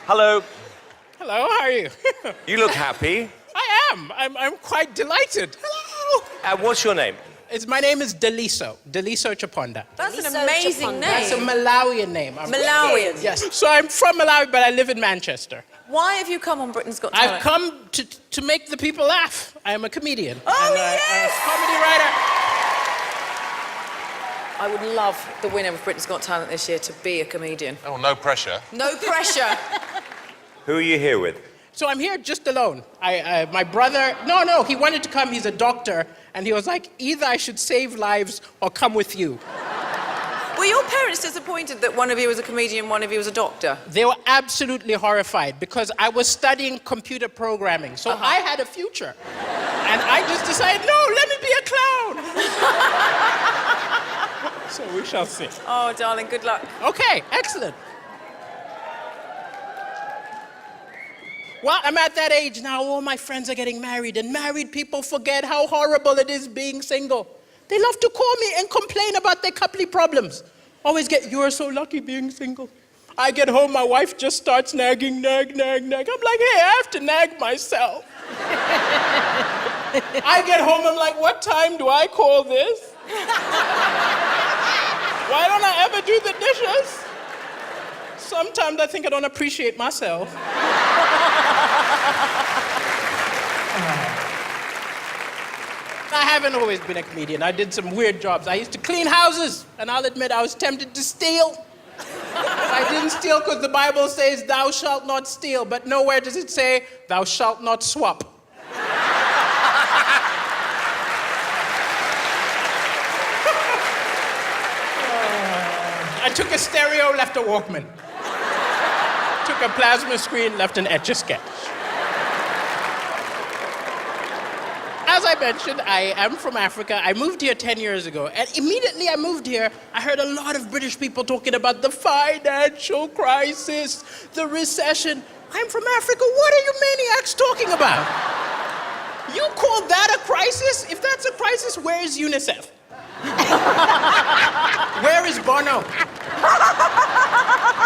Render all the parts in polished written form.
Hello. Hello, how are you? You look happy. I am. I'm quite delighted. Hello. What's your name? My name is Daliso Chaponda. That's an Daliso amazing Chaponda. name. That's a Malawian name. Malawian. Yes. So I'm from Malawi, but I live in Manchester. Why have you come on Britain's Got Talent? I've come to make the people laugh. I am a comedian. Oh, and yes! I'm a comedy writer. I would love the winner of Britain's Got Talent this year to be a comedian. Oh, no pressure. No pressure. Who are you here with? So I'm here just alone. My brother, no, he wanted to come. He's a doctor. And he was like, either I should save lives or come with you. Were your parents disappointed that one of you was a comedian, one of you was a doctor? They were absolutely horrified because I was studying computer programming. So I had a future. And I just decided, no, let me be a clown. So we shall see. Oh, darling, good luck. Okay, excellent. Well, I'm at that age now, all my friends are getting married, and married people forget how horrible it is being single. They love to call me and complain about their couple problems. Always get, you are so lucky being single. I get home, my wife just starts nagging, nag. I'm like, hey, I have to nag myself. I get home, I'm like, what time do I call this? Why don't I ever do the dishes? Sometimes I think I don't appreciate myself. I haven't always been a comedian. I did some weird jobs. I used to clean houses, and I'll admit I was tempted to steal. I didn't steal because the Bible says, thou shalt not steal, but nowhere does it say, thou shalt not swap. I took a stereo, left a Walkman. Took a plasma screen, left an Etch-a-Sketch. As I mentioned, I am from Africa. I moved here 10 years ago. And immediately I moved here, I heard a lot of British people talking about the financial crisis, the recession. I'm from Africa. What are you maniacs talking about? You call that a crisis? If that's a crisis, where is UNICEF? Where is Bono?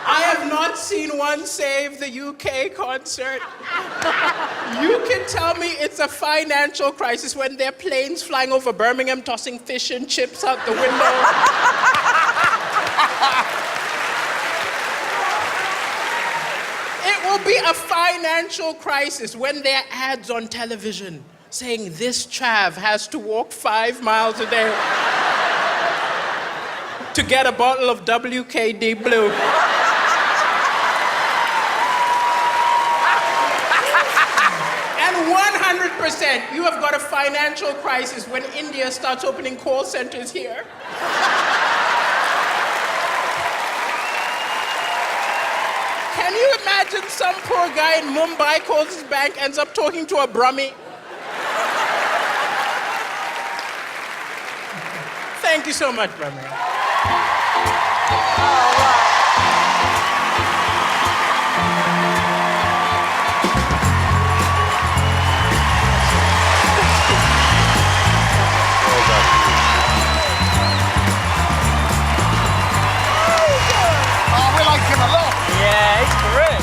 I have not seen one save the UK concert. You can tell me it's a financial crisis when there are planes flying over Birmingham tossing fish and chips out the window. It will be a financial crisis when there are ads on television saying this chav has to walk 5 miles a day to get a bottle of WKD Blue. And 100%, you have got a financial crisis when India starts opening call centers here. Can you imagine some poor guy in Mumbai calls his bank, ends up talking to a Brahmi? Thank you so much, Brahmi. Oh, we like him a lot. Yeah, it's great.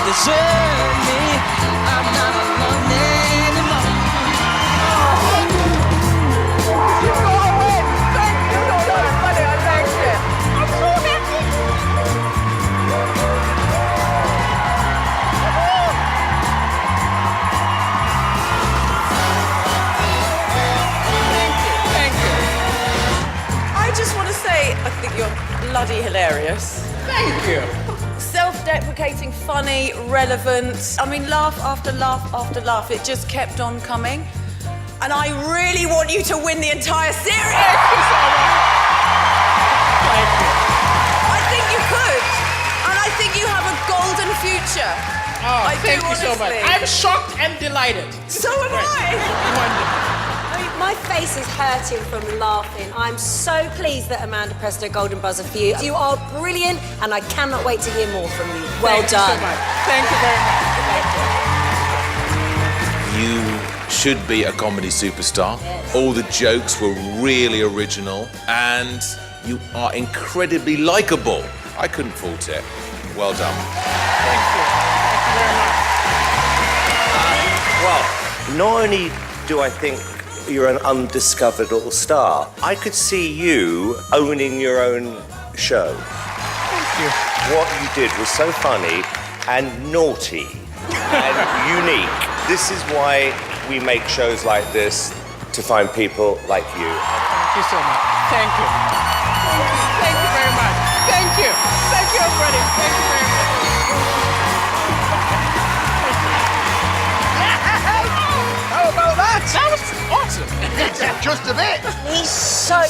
Desert me, I'm not alone anymore. You go away. Thank you. No, that's funny. I liked it. I'm so happy. Thank you. I just want to say, I think you're bloody hilarious. Thank you. Self-deprecating, funny, relevant. I mean, laugh after laugh after laugh. It just kept on coming. And I really want you to win the entire series. Thank you so much. Thank you. I think you could. And I think you have a golden future. Oh, I do, thank you so much. honestly. I'm shocked and delighted. So am I. Wonderful. I mean, My face is hurting from laughing. I'm so pleased that Amanda pressed her golden buzzer for you. You are brilliant, and I cannot wait to hear more from you. Well done. Thank you very much. You should be a comedy superstar. Yes. All the jokes were really original, and you are incredibly likable. I couldn't fault it. Well done. Thank you. Thank you very much. Well, not only do I think you're an undiscovered little star, I could see you owning your own show. Thank you. What you did was so funny and naughty and unique. This is why we make shows like this, to find people like you. Thank you so much. Thank you. Thank you very much. Thank you. Thank you, everybody. Thank you very much. How about that? That was awesome. Just a bit. He's so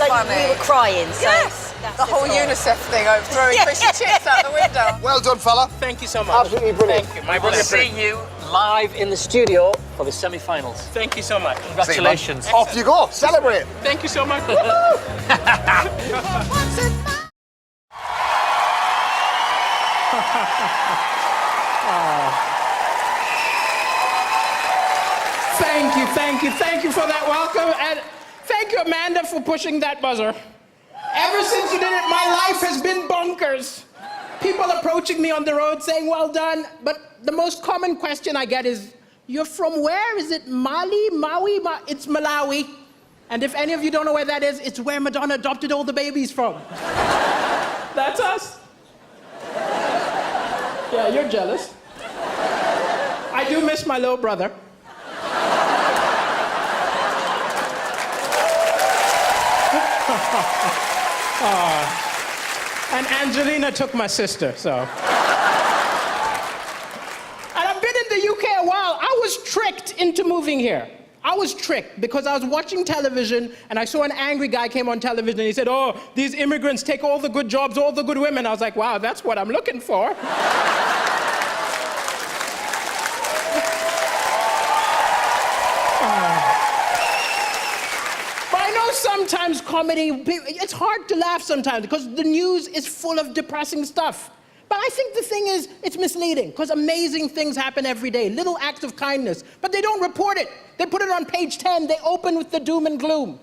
funny. We were crying, so Yes. that's The whole just all. UNICEF thing of throwing fish and chips out the window. Well done, fella. Thank you so much. Absolutely brilliant. Thank you. My We'll brother. see you live in the studio for the semi-finals. Thank you so much. Congratulations. Off you go. Celebrate. Thank you so much. Thank you for that welcome, and thank you, Amanda, for pushing that buzzer. Ever since you did it, my life has been bonkers. People approaching me on the road saying, well done, but the most common question I get is, you're from where? Is it Mali, Maui? It's Malawi. And if any of you don't know where that is, it's where Madonna adopted all the babies from. That's us. Yeah, you're jealous. I do miss my little brother. And Angelina took my sister, so. And I've been in the UK a while. I was tricked into moving here. I was tricked because I was watching television and I saw an angry guy came on television and he said, oh, these immigrants take all the good jobs, all the good women. I was like, wow, that's what I'm looking for. Sometimes comedy, it's hard to laugh sometimes because the news is full of depressing stuff. But I think the thing is, it's misleading because amazing things happen every day, little acts of kindness, but they don't report it. They put it on page 10, they open with the doom and gloom.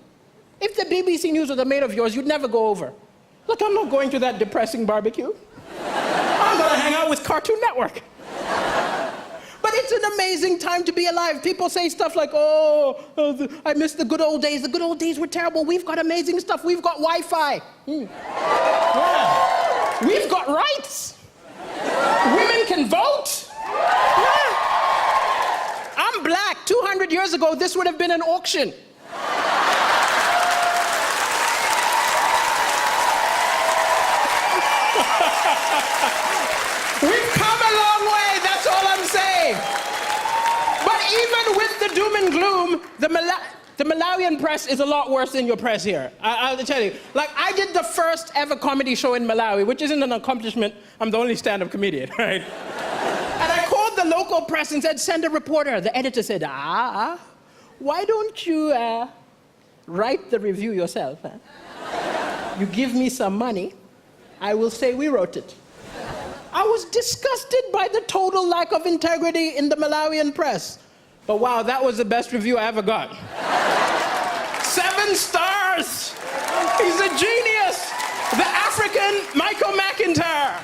If the BBC News was a mate of yours, you'd never go over. Look, I'm not going to that depressing barbecue. I'm gonna hang out with Cartoon Network. But it's an amazing time to be alive. People say stuff like, I miss the good old days. The good old days were terrible. We've got amazing stuff. We've got Wi-Fi. Yeah. We've got rights. Women can vote. Yeah. I'm black. 200 years ago, this would have been an auction. We've come a long way, that's all I'm saying. But even with the doom and gloom, the Malawian press is a lot worse than your press here. I'll tell you. Like, I did the first ever comedy show in Malawi, which isn't an accomplishment. I'm the only stand-up comedian, right? And I called the local press and said, send a reporter. The editor said, why don't you write the review yourself? Huh? You give me some money, I will say we wrote it. I was disgusted by the total lack of integrity in the Malawian press. But wow, that was the best review I ever got. 7 stars! He's a genius! The African Michael McIntyre!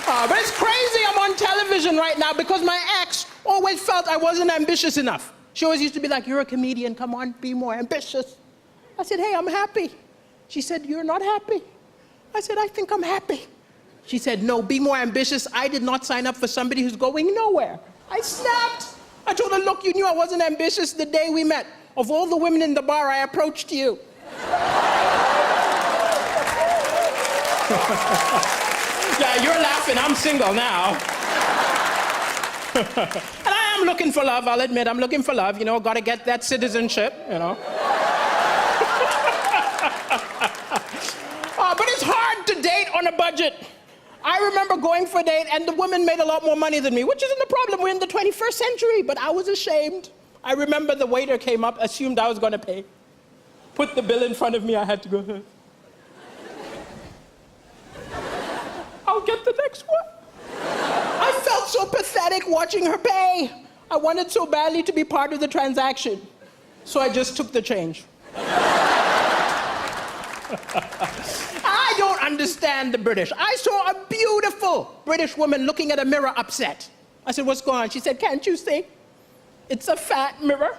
But it's crazy I'm on television right now because my ex always felt I wasn't ambitious enough. She always used to be like, you're a comedian, come on, be more ambitious. I said, hey, I'm happy. She said, you're not happy. I said, I think I'm happy. She said, no, be more ambitious. I did not sign up for somebody who's going nowhere. I snapped. I told her, look, you knew I wasn't ambitious the day we met. Of all the women in the bar, I approached you. Yeah, you're laughing. I'm single now. And I am looking for love, I'll admit. I'm looking for love. You know, gotta get that citizenship, you know. But it's hard to date on a budget. I remember going for a date and the woman made a lot more money than me, which isn't a problem. We're in the 21st century, but I was ashamed. I remember the waiter came up, assumed I was going to pay. Put the bill in front of me, I had to go, I'll get the next one. I felt so pathetic watching her pay. I wanted so badly to be part of the transaction. So I just took the change. I don't understand the British. I saw a beautiful British woman looking at a mirror upset. I said, what's going on? She said, can't you see? It's a fat mirror.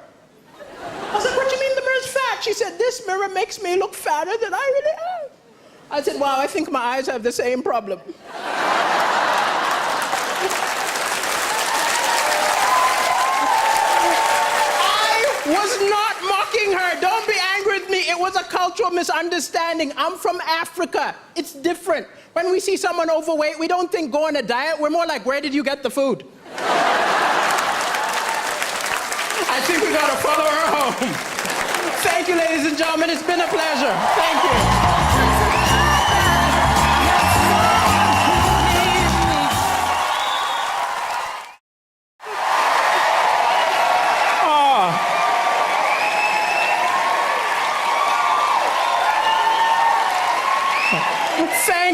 I said, what do you mean the mirror's fat? She said, this mirror makes me look fatter than I really am. I said, wow, I think my eyes have the same problem. I was not mocking her. Don't be angry with me. It was a cultural misunderstanding. I'm from Africa. It's different. When we see someone overweight, we don't think go on a diet. We're more like, where did you get the food? I think we gotta follow her home. Thank you, ladies and gentlemen. It's been a pleasure. Thank you.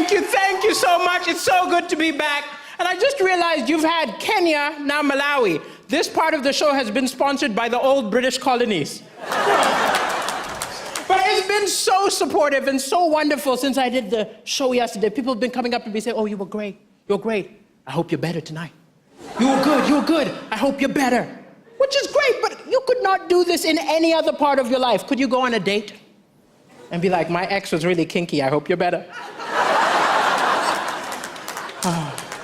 Thank you so much. It's so good to be back. And I just realized you've had Kenya, now Malawi. This part of the show has been sponsored by the old British colonies. But it's been so supportive and so wonderful since I did the show yesterday. People have been coming up to me saying, oh, you were great. You're great. I hope you're better tonight. You were good. I hope you're better. Which is great, but you could not do this in any other part of your life. Could you go on a date and be like, my ex was really kinky. I hope you're better.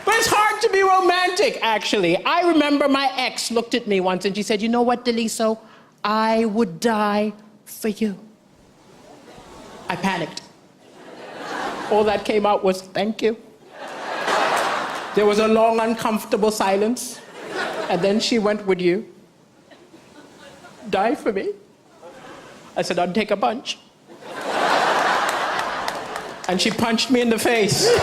But it's hard to be romantic, actually. I remember my ex looked at me once and she said, you know what, Daliso? I would die for you. I panicked. All that came out was, thank you. There was a long, uncomfortable silence. And then she went, would you die for me? I said, I'd take a punch. And she punched me in the face. And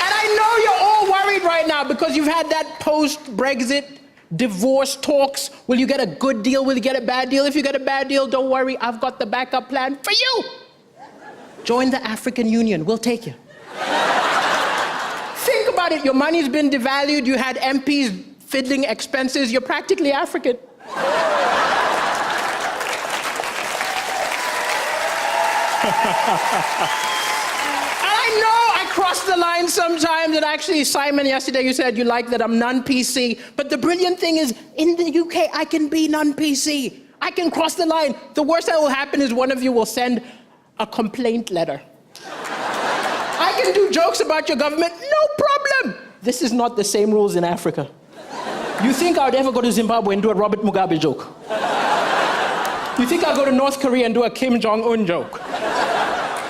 I know you're all worried right now because you've had that post-Brexit divorce talks. Will you get a good deal? Will you get a bad deal? If you get a bad deal, don't worry. I've got the backup plan for you. Join the African Union. We'll take you. Think about it. Your money's been devalued. You had MPs fiddling expenses. You're practically African. And I know I crossed the line sometimes, and actually, Simon, yesterday you said you like that I'm non-PC, but the brilliant thing is, in the UK, I can be non-PC. I can cross the line. The worst that will happen is one of you will send a complaint letter. I can do jokes about your government, no problem. This is not the same rules in Africa. You think I would ever go to Zimbabwe and do a Robert Mugabe joke? You think I'll go to North Korea and do a Kim Jong-un joke?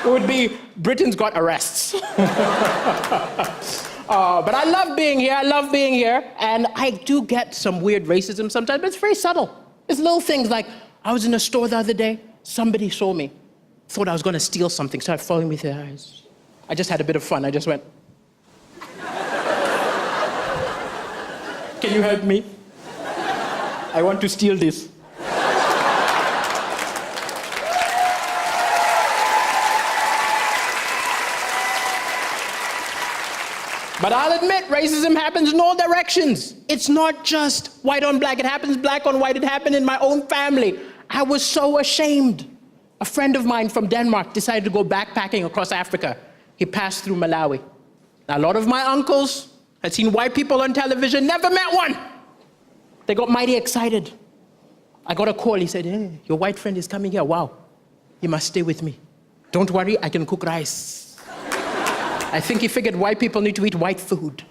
It would be, Britain's got arrests. But I love being here, and I do get some weird racism sometimes, but it's very subtle. It's little things like, I was in a store the other day, somebody saw me, thought I was gonna steal something, started following me through the eyes. I just had a bit of fun, I just went, can you help me? I want to steal this. But I'll admit, racism happens in all directions. It's not just white on black. It happens black on white. It happened in my own family. I was so ashamed. A friend of mine from Denmark decided to go backpacking across Africa. He passed through Malawi. Now, a lot of my uncles had seen white people on television, never met one. They got mighty excited. I got a call. He said, hey, your white friend is coming here. Wow, you must stay with me. Don't worry, I can cook rice. I think he figured white people need to eat white food.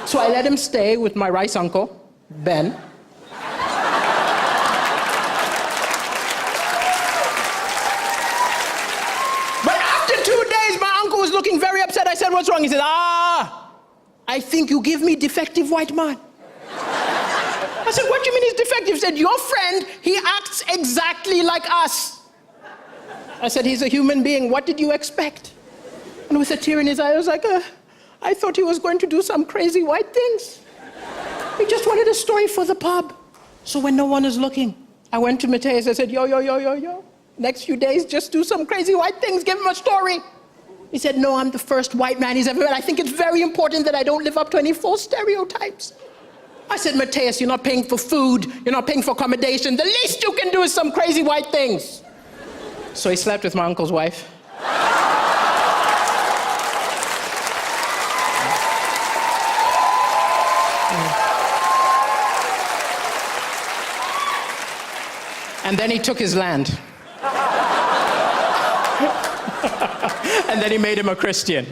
So I let him stay with my rice uncle, Ben. But after 2 days, my uncle was looking very upset. I said, what's wrong? He said, I think you give me defective white man. I I said, what do you mean he's defective? He said, your friend, he acts exactly like us. I said, he's a human being. What did you expect? And with a tear in his eye, I was like, I thought he was going to do some crazy white things. He just wanted a story for the pub. So when no one is looking, I went to Mateus. I said, yo. Next few days, just do some crazy white things. Give him a story. He said, no, I'm the first white man he's ever met. I think it's very important that I don't live up to any false stereotypes. I said, Mateus, you're not paying for food. You're not paying for accommodation. The least you can do is some crazy white things. So he slept with my uncle's wife. And then he took his land. And then he made him a Christian.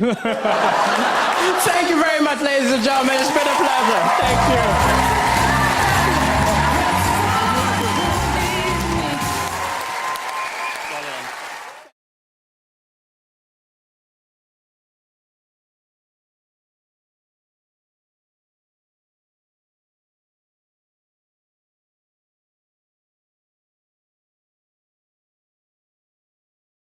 Thank you very much, ladies and gentlemen. It's been a pleasure. Thank you.